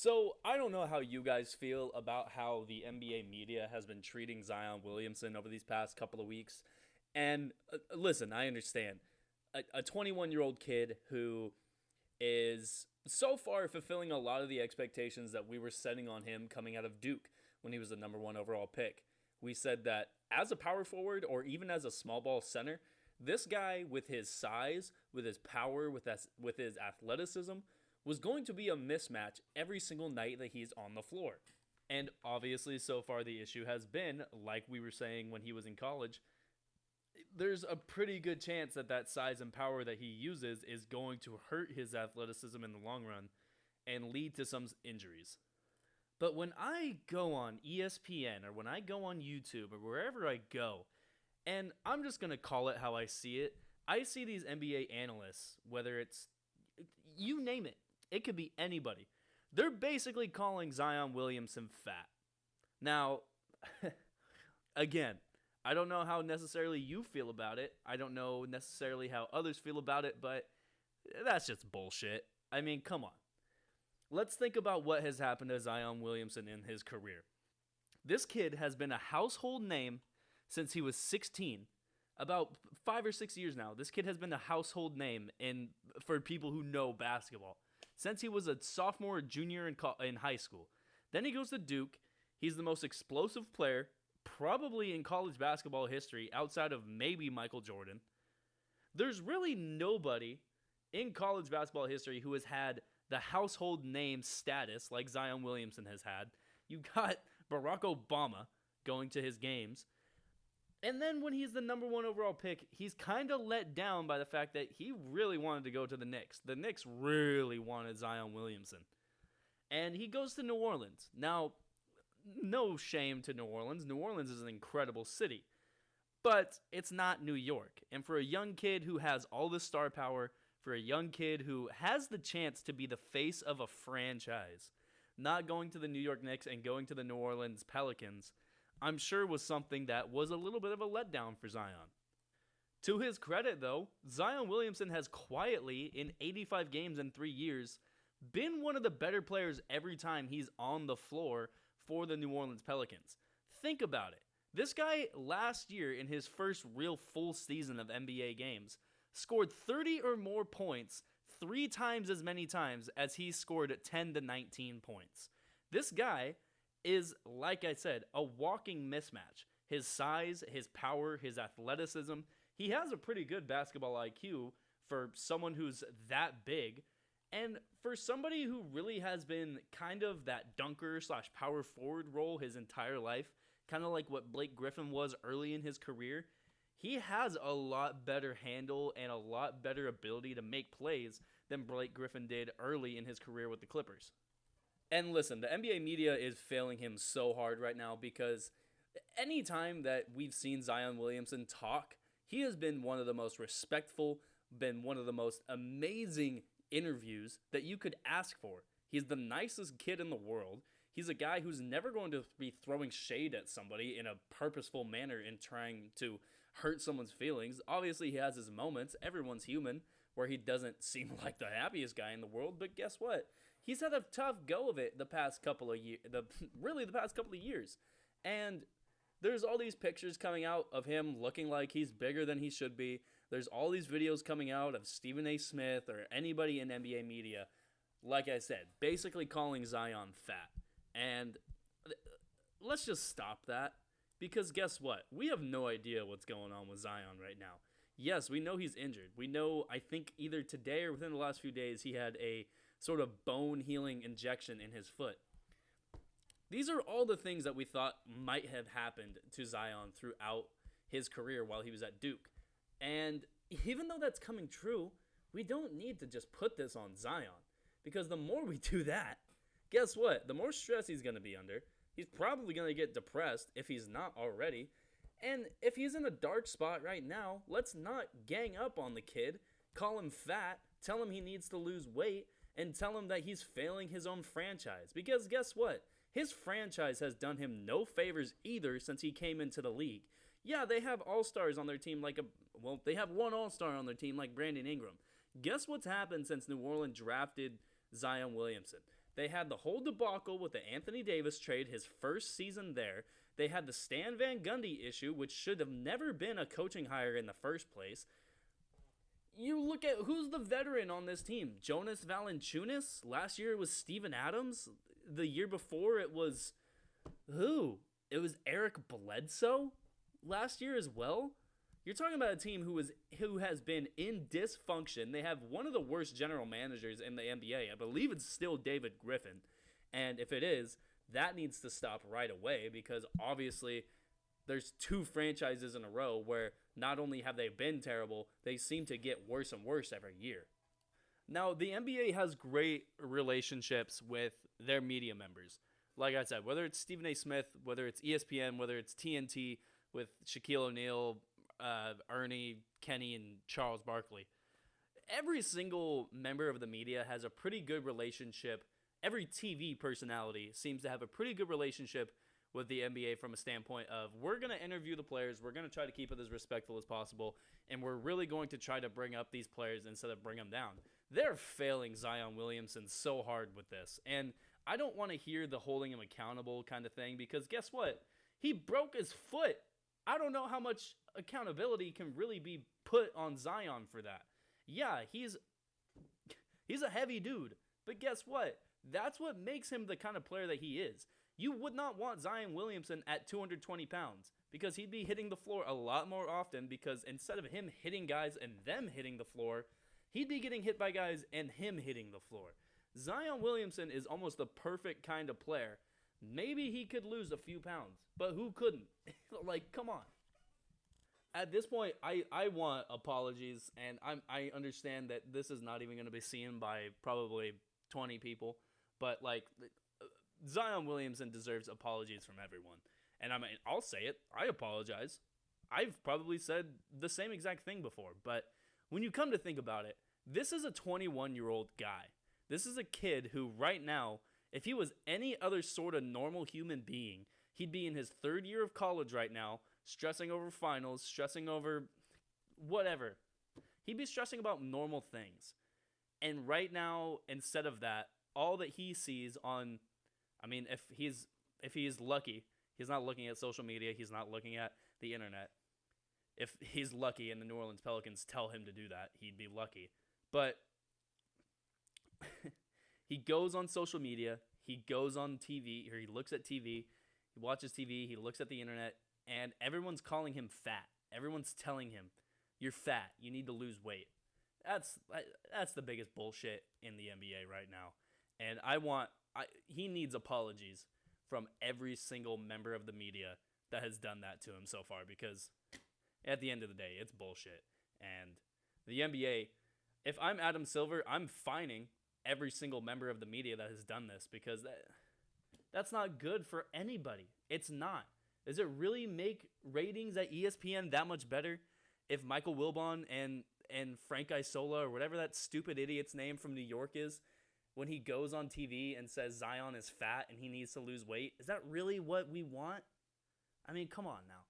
So, I don't know how you guys feel about how the NBA media has been treating Zion Williamson over these past couple of weeks. And listen, I understand. A 21-year-old kid who is so far fulfilling a lot of the expectations that we were setting on him coming out of Duke when he was the number one overall pick. We said that as a power forward or even as a small ball center, this guy with his size, with his power, with his athleticism, was going to be a mismatch every single night that he's on the floor. And obviously, so far, the issue has been, like we were saying when he was in college, there's a pretty good chance that that size and power that he uses is going to hurt his athleticism in the long run and lead to some injuries. But when I go on ESPN or when I go on YouTube or wherever I go, and I'm just going to call it how I see it, I see these NBA analysts, whether it's you name it, it could be anybody. They're basically calling Zion Williamson fat. Now, again, I don't know how necessarily you feel about it. I don't know necessarily how others feel about it, but that's just bullshit. I mean, come on. Let's think about what has happened to Zion Williamson in his career. This kid has been a household name since he was 16. About 5 or 6 years now, this kid has been a household name for people who know basketball since he was a sophomore or junior in high school. Then he goes to Duke. He's the most explosive player probably in college basketball history outside of maybe Michael Jordan. There's really nobody in college basketball history who has had the household name status like Zion Williamson has had. You got Barack Obama going to his games. And then when he's the number one overall pick, he's kind of let down by the fact that he really wanted to go to the Knicks. The Knicks really wanted Zion Williamson. And he goes to New Orleans. Now, no shame to New Orleans. New Orleans is an incredible city. But it's not New York. And for a young kid who has all this star power, for a young kid who has the chance to be the face of a franchise, not going to the New York Knicks and going to the New Orleans Pelicans, I'm sure was something that was a little bit of a letdown for Zion. To his credit, though, Zion Williamson has quietly, in 85 games in 3 years, been one of the better players every time he's on the floor for the New Orleans Pelicans. Think about it. This guy, last year, in his first real full season of NBA games, scored 30 or more points 3 times as many times as he scored 10 to 19 points. This guy is, like I said, a walking mismatch. His size, his power, his athleticism. He has a pretty good basketball IQ for someone who's that big. And for somebody who really has been kind of that dunker slash power forward role his entire life, kind of like what Blake Griffin was early in his career, he has a lot better handle and a lot better ability to make plays than Blake Griffin did early in his career with the Clippers. And listen, the NBA media is failing him so hard right now because anytime that we've seen Zion Williamson talk, he has been one of the most respectful, been one of the most amazing interviews that you could ask for. He's the nicest kid in the world. He's a guy who's never going to be throwing shade at somebody in a purposeful manner and trying to hurt someone's feelings. Obviously, he has his moments. Everyone's human, where he doesn't seem like the happiest guy in the world. But guess what? He's had a tough go of it the past couple of years. The past couple of years, and there's all these pictures coming out of him looking like he's bigger than he should be. There's all these videos coming out of Stephen A. Smith or anybody in NBA media, like I said, basically calling Zion fat. And let's just stop that, because guess what? We have no idea what's going on with Zion right now. Yes, we know he's injured. We know, I think either today or within the last few days, he had a sort of bone healing injection in his foot. These are all the things that we thought might have happened to Zion throughout his career while he was at Duke. And even though that's coming true, we don't need to just put this on Zion, because the more we do that, guess what? The more stress he's going to be under. He's probably going to get depressed if he's not already. And if he's in a dark spot right now, let's not gang up on the kid, call him fat, tell him he needs to lose weight, and tell him that he's failing his own franchise. Because guess what? His franchise has done him no favors either since he came into the league. Yeah, they have all-stars on their team they have one all-star on their team like Brandon Ingram. Guess what's happened since New Orleans drafted Zion Williamson? They had the whole debacle with the Anthony Davis trade, his first season there. They had the Stan Van Gundy issue, which should have never been a coaching hire in the first place. You look at who's the veteran on this team. Jonas Valanciunas. Last year it was Steven Adams. The year before it was who? It was Eric Bledsoe last year as well. You're talking about a team who has been in dysfunction. They have one of the worst general managers in the NBA. I believe it's still David Griffin. And if it is, that needs to stop right away, because obviously there's two franchises in a row where not only have they been terrible, they seem to get worse and worse every year. Now, the NBA has great relationships with their media members. Like I said, whether it's Stephen A. Smith, whether it's ESPN, whether it's TNT with Shaquille O'Neal, Ernie, Kenny, and Charles Barkley. Every single member of the media has a pretty good relationship. Every TV personality seems to have a pretty good relationship with the NBA from a standpoint of, we're going to interview the players, we're going to try to keep it as respectful as possible, and we're really going to try to bring up these players instead of bring them down. They're failing Zion Williamson so hard with this, and I don't want to hear the holding him accountable kind of thing, because guess what? He broke his foot. I don't know how much accountability can really be put on Zion for that. Yeah, he's a heavy dude, but guess what? That's what makes him the kind of player that he is. You would not want Zion Williamson at 220 pounds, because he'd be hitting the floor a lot more often, because instead of him hitting guys and them hitting the floor, he'd be getting hit by guys and him hitting the floor. Zion Williamson is almost the perfect kind of player. Maybe he could lose a few pounds, but who couldn't? Like, come on. At this point, I want apologies, and I understand that this is not even going to be seen by probably 20 people, but like, Zion Williamson deserves apologies from everyone. And I mean, I'll say it. I apologize. I've probably said the same exact thing before, but when you come to think about it, this is a 21-year-old guy. This is a kid who right now, if he was any other sort of normal human being, he'd be in his third year of college right now, stressing over finals, stressing over whatever. He'd be stressing about normal things. And right now, instead of that, all that he sees on, I mean, if he's lucky, he's not looking at social media, he's not looking at the internet. If he's lucky and the New Orleans Pelicans tell him to do that, he'd be lucky. But he goes on social media, he goes on TV, or he looks at TV, he watches TV, he looks at the internet, and everyone's calling him fat. Everyone's telling him, you're fat, you need to lose weight. That's the biggest bullshit in the NBA right now. And he needs apologies from every single member of the media that has done that to him so far, because at the end of the day, it's bullshit. And the NBA, if I'm Adam Silver, I'm fining every single member of the media that has done this, because that's not good for anybody. It's not. Does it really make ratings at ESPN that much better if Michael Wilbon and Frank Isola, or whatever that stupid idiot's name from New York is, when he goes on TV and says Zion is fat and he needs to lose weight? Is that really what we want? I mean, come on now.